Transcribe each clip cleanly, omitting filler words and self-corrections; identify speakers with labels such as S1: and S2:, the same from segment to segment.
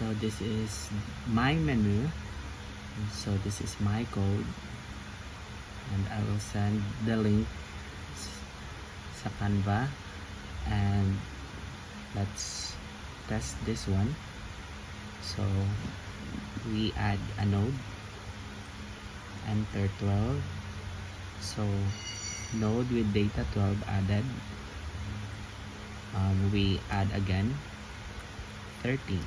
S1: So this is my menu. So this is my code, and I will send the link sa Canva, and let's test this one. So we add a node, enter 12. So node with data 12 added. We add again 13.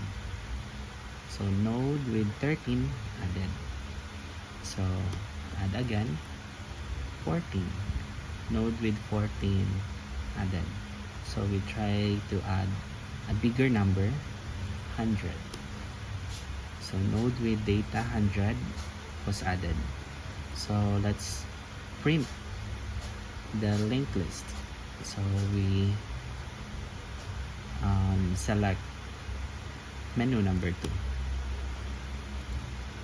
S1: So node with 13 added. So add again 14. Node with 14 added. So we try to add a bigger number, 100. So node with data 100 was added. So let's print the linked list. So we select menu number 2.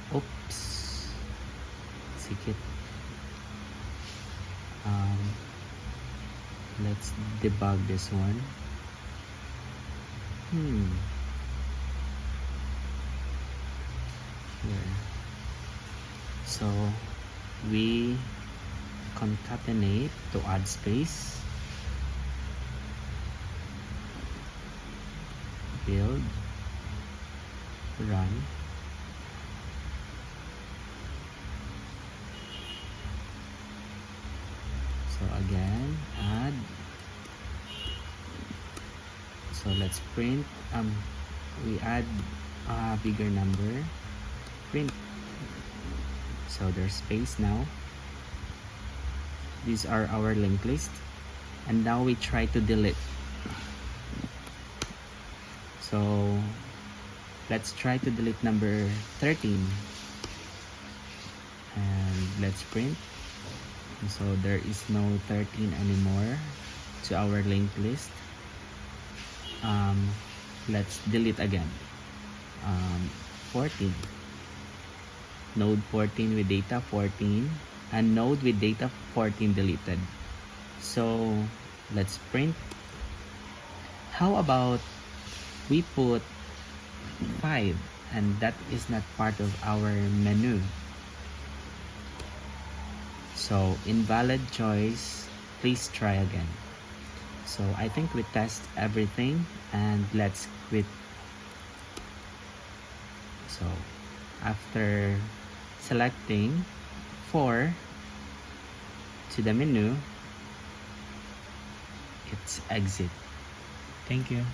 S1: Oops, sikit. Let's debug this one. Here. So we concatenate to add space, build, run. So again, add. So let's print. We add a bigger number, print. So there's space now. These are our linked list, and now we try to delete. So let's try to delete number 13, and let's print. So there is no 13 anymore to our linked list. Let's delete again. 14. Node 14 with data 14, and node with data 14 deleted. So let's print. How about we put 5, and that is not part of our menu? So invalid choice, please try again. So I think we test everything, and let's quit. So after selecting 4 to the menu, it's exit. Thank you.